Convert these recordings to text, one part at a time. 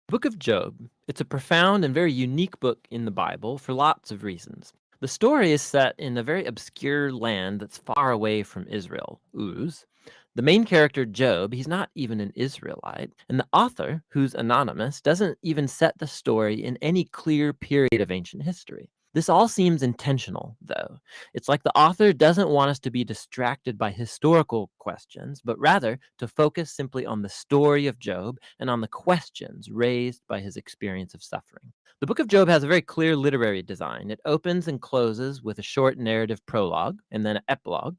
Book of Job. It's a profound and very unique book in the Bible for lots of reasons. The story is set in a very obscure land that's far away from Israel, Uz. The main character, Job, he's not even an Israelite, and the author, who's anonymous, doesn't even set the story in any clear period of ancient history. This all seems intentional, though. It's like the author doesn't want us to be distracted by historical questions, but rather to focus simply on the story of Job and on the questions raised by his experience of suffering. The book of Job has a very clear literary design. It opens and closes with a short narrative prologue and then an epilogue.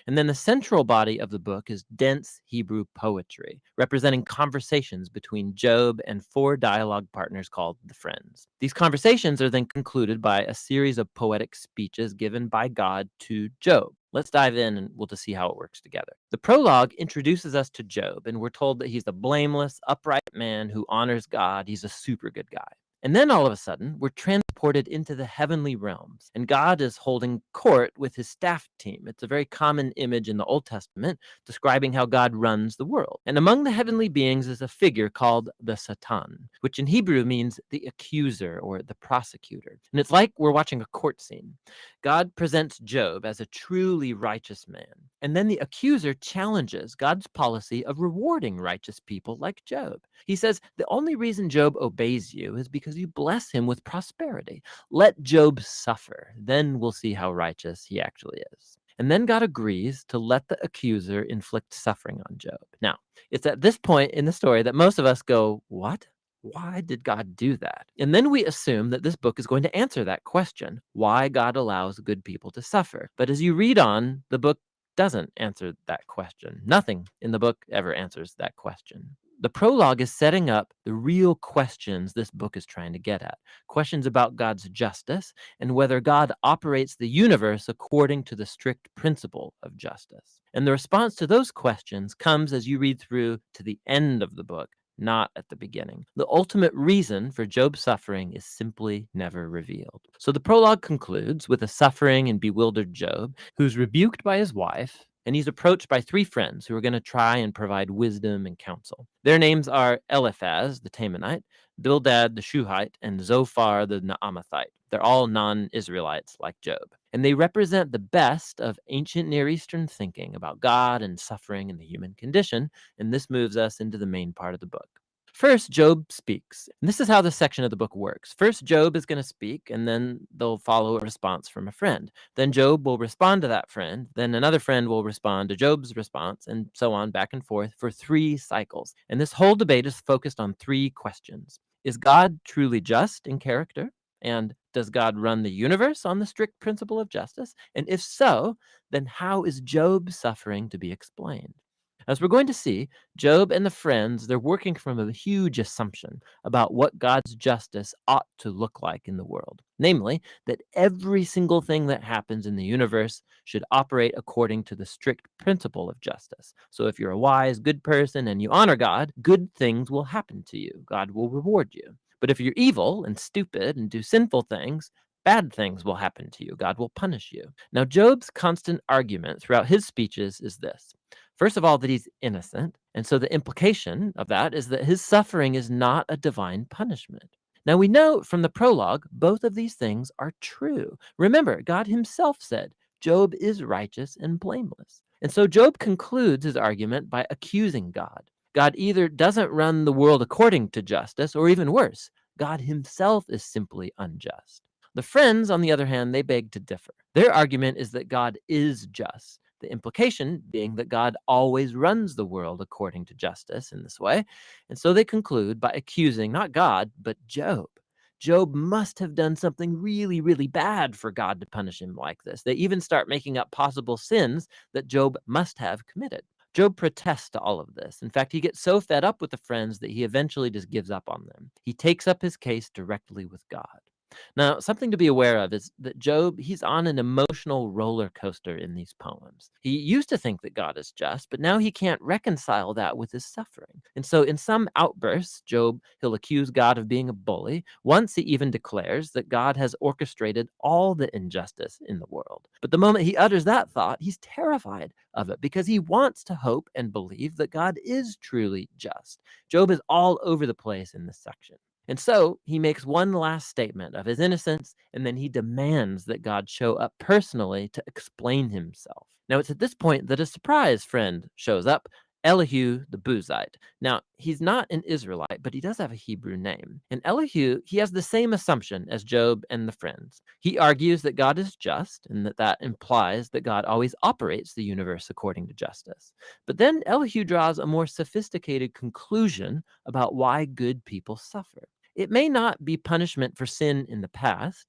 And then the central body of the book is dense Hebrew poetry, representing conversations between Job and four dialogue partners called the Friends. These conversations are then concluded by a series of poetic speeches given by God to Job. Let's dive in and we'll just see how it works together. The prologue introduces us to Job, and we're told that he's a blameless, upright man who honors God. He's a super good guy. And then all of a sudden, we're transported into the heavenly realms, and God is holding court with his staff team. It's a very common image in the Old Testament describing how God runs the world. And among the heavenly beings is a figure called the Satan, which in Hebrew means the accuser or the prosecutor. And it's like we're watching a court scene. God presents Job as a truly righteous man. And then the accuser challenges God's policy of rewarding righteous people like Job. He says, the only reason Job obeys you is because you bless him with prosperity. Let Job suffer. Then we'll see how righteous he actually is. And then God agrees to let the accuser inflict suffering on Job. Now, it's at this point in the story that most of us go, what? Why did God do that? And then we assume that this book is going to answer that question, why God allows good people to suffer. But as you read on, the book doesn't answer that question. Nothing in the book ever answers that question. The prologue is setting up the real questions this book is trying to get at. Questions about God's justice and whether God operates the universe according to the strict principle of justice. And the response to those questions comes as you read through to the end of the book, not at the beginning. The ultimate reason for Job's suffering is simply never revealed. So the prologue concludes with a suffering and bewildered Job who's rebuked by his wife, and he's approached by three friends who are going to try and provide wisdom and counsel. Their names are Eliphaz, the Temanite, Bildad, the Shuhite, and Zophar, the Naamathite. They're all non-Israelites like Job, and they represent the best of ancient Near Eastern thinking about God and suffering and the human condition, and this moves us into the main part of the book. First, Job speaks. And this is how this section of the book works. First, Job is going to speak, and then they'll follow a response from a friend. Then Job will respond to that friend. Then another friend will respond to Job's response, and so on back and forth for 3 cycles. And this whole debate is focused on 3 questions. Is God truly just in character? And does God run the universe on the strict principle of justice? And if so, then how is Job's suffering to be explained? As we're going to see, Job and the friends, they're working from a huge assumption about what God's justice ought to look like in the world. Namely, that every single thing that happens in the universe should operate according to the strict principle of justice. So if you're a wise, good person and you honor God, good things will happen to you. God will reward you. But if you're evil and stupid and do sinful things, bad things will happen to you. God will punish you. Now, Job's constant argument throughout his speeches is this. First of all, that he's innocent. And so the implication of that is that his suffering is not a divine punishment. Now we know from the prologue, both of these things are true. Remember, God himself said, Job is righteous and blameless. And so Job concludes his argument by accusing God. God either doesn't run the world according to justice, or even worse, God himself is simply unjust. The friends, on the other hand, they beg to differ. Their argument is that God is just. The implication being that God always runs the world according to justice in this way. And so they conclude by accusing not God, but Job. Job must have done something really, really bad for God to punish him like this. They even start making up possible sins that Job must have committed. Job protests to all of this. In fact, he gets so fed up with the friends that he eventually just gives up on them. He takes up his case directly with God. Now, something to be aware of is that Job, he's on an emotional roller coaster in these poems. He used to think that God is just, but now he can't reconcile that with his suffering. And so in some outbursts, Job, he'll accuse God of being a bully. Once he even declares that God has orchestrated all the injustice in the world. But the moment he utters that thought, he's terrified of it because he wants to hope and believe that God is truly just. Job is all over the place in this section. And so he makes one last statement of his innocence, and then he demands that God show up personally to explain himself. Now, it's at this point that a surprise friend shows up, Elihu the Buzite. Now, he's not an Israelite, but he does have a Hebrew name. And Elihu, he has the same assumption as Job and the friends. He argues that God is just, and that implies that God always operates the universe according to justice. But then Elihu draws a more sophisticated conclusion about why good people suffer. It may not be punishment for sin in the past.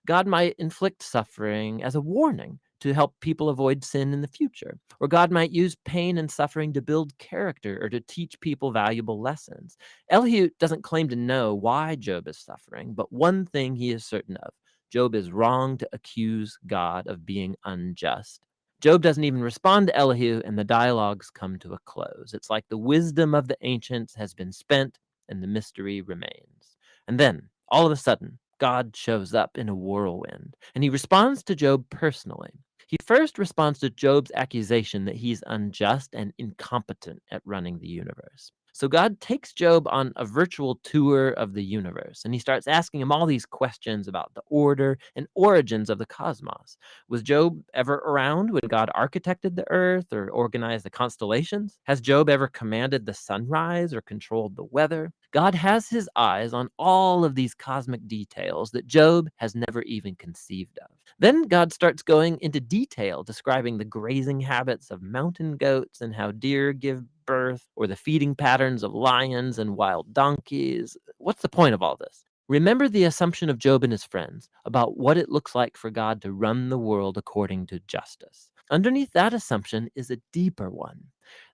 God might inflict suffering as a warning to help people avoid sin in the future. Or God might use pain and suffering to build character or to teach people valuable lessons. Elihu doesn't claim to know why Job is suffering, but one thing he is certain of: Job is wrong to accuse God of being unjust. Job doesn't even respond to Elihu, and the dialogues come to a close. It's like the wisdom of the ancients has been spent and the mystery remains. And then, all of a sudden, God shows up in a whirlwind, and he responds to Job personally. He first responds to Job's accusation that he's unjust and incompetent at running the universe. So God takes Job on a virtual tour of the universe, and he starts asking him all these questions about the order and origins of the cosmos. Was Job ever around when God architected the earth or organized the constellations? Has Job ever commanded the sunrise or controlled the weather? God has his eyes on all of these cosmic details that Job has never even conceived of. Then God starts going into detail describing the grazing habits of mountain goats and how deer give birth, or the feeding patterns of lions and wild donkeys. What's the point of all this? Remember the assumption of Job and his friends about what it looks like for God to run the world according to justice. Underneath that assumption is a deeper one: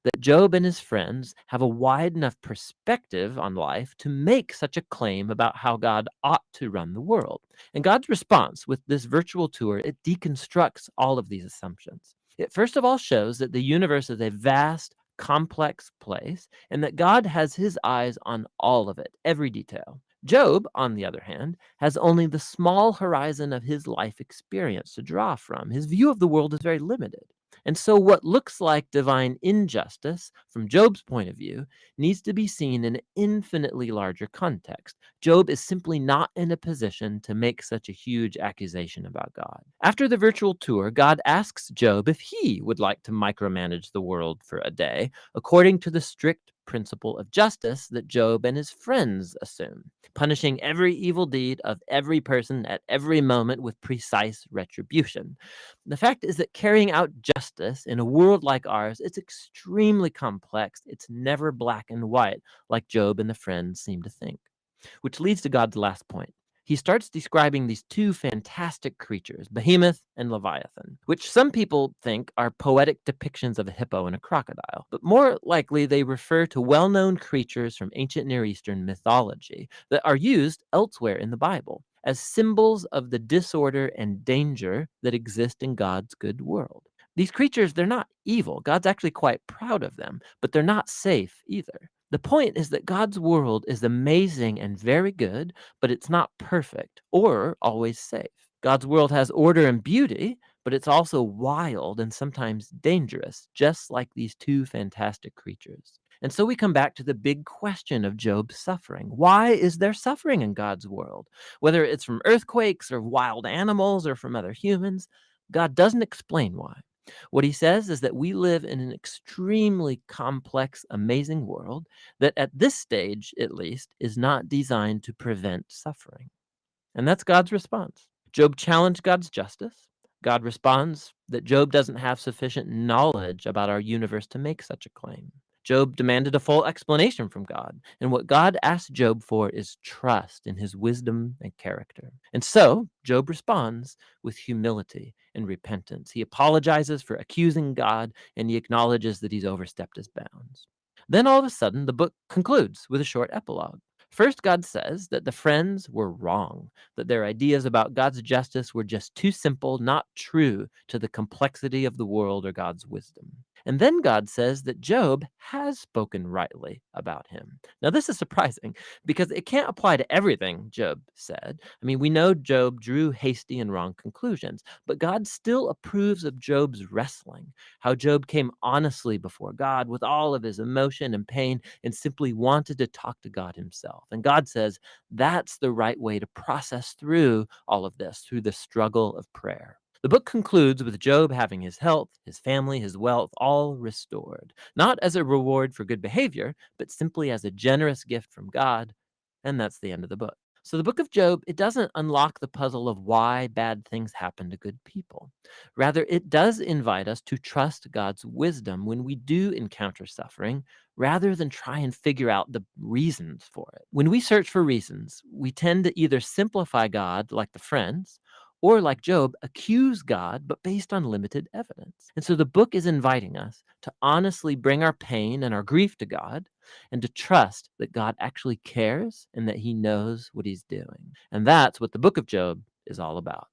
that Job and his friends have a wide enough perspective on life to make such a claim about how God ought to run the world. And God's response with this virtual tour, it deconstructs all of these assumptions. It first of all shows that the universe is a vast, complex place, and that God has his eyes on all of it, every detail. Job, on the other hand, has only the small horizon of his life experience to draw from. His view of the world is very limited. And so, what looks like divine injustice from Job's point of view needs to be seen in an infinitely larger context. Job is simply not in a position to make such a huge accusation about God. After the virtual tour, God asks Job if he would like to micromanage the world for a day, according to the strict principle of justice that Job and his friends assume, punishing every evil deed of every person at every moment with precise retribution. The fact is that carrying out justice in a world like ours, it's extremely complex. It's never black and white like Job and the friends seem to think. Which leads to God's last point. He starts describing these two fantastic creatures, Behemoth and Leviathan, which some people think are poetic depictions of a hippo and a crocodile. But more likely, they refer to well-known creatures from ancient Near Eastern mythology that are used elsewhere in the Bible as symbols of the disorder and danger that exist in God's good world. These creatures, they're not evil. God's actually quite proud of them, but they're not safe either. The point is that God's world is amazing and very good, but it's not perfect or always safe. God's world has order and beauty, but it's also wild and sometimes dangerous, just like these two fantastic creatures. And so we come back to the big question of Job's suffering. Why is there suffering in God's world? Whether it's from earthquakes or wild animals or from other humans, God doesn't explain why. What he says is that we live in an extremely complex, amazing world that at this stage, at least, is not designed to prevent suffering. And that's God's response. Job challenged God's justice. God responds that Job doesn't have sufficient knowledge about our universe to make such a claim. Job demanded a full explanation from God, and what God asked Job for is trust in his wisdom and character. And so, Job responds with humility and repentance. He apologizes for accusing God, and he acknowledges that he's overstepped his bounds. Then all of a sudden, the book concludes with a short epilogue. First, God says that the friends were wrong, that their ideas about God's justice were just too simple, not true to the complexity of the world or God's wisdom. And then God says that Job has spoken rightly about him. Now, this is surprising because it can't apply to everything Job said. I mean, we know Job drew hasty and wrong conclusions, but God still approves of Job's wrestling, how Job came honestly before God with all of his emotion and pain and simply wanted to talk to God himself. And God says that's the right way to process through all of this, through the struggle of prayer. The book concludes with Job having his health, his family, his wealth all restored, not as a reward for good behavior, but simply as a generous gift from God. And that's the end of the book. So the book of Job, it doesn't unlock the puzzle of why bad things happen to good people. Rather, it does invite us to trust God's wisdom when we do encounter suffering, rather than try and figure out the reasons for it. When we search for reasons, we tend to either simplify God like the friends, or like Job, accuse God, but based on limited evidence. And so the book is inviting us to honestly bring our pain and our grief to God and to trust that God actually cares and that he knows what he's doing. And that's what the book of Job is all about.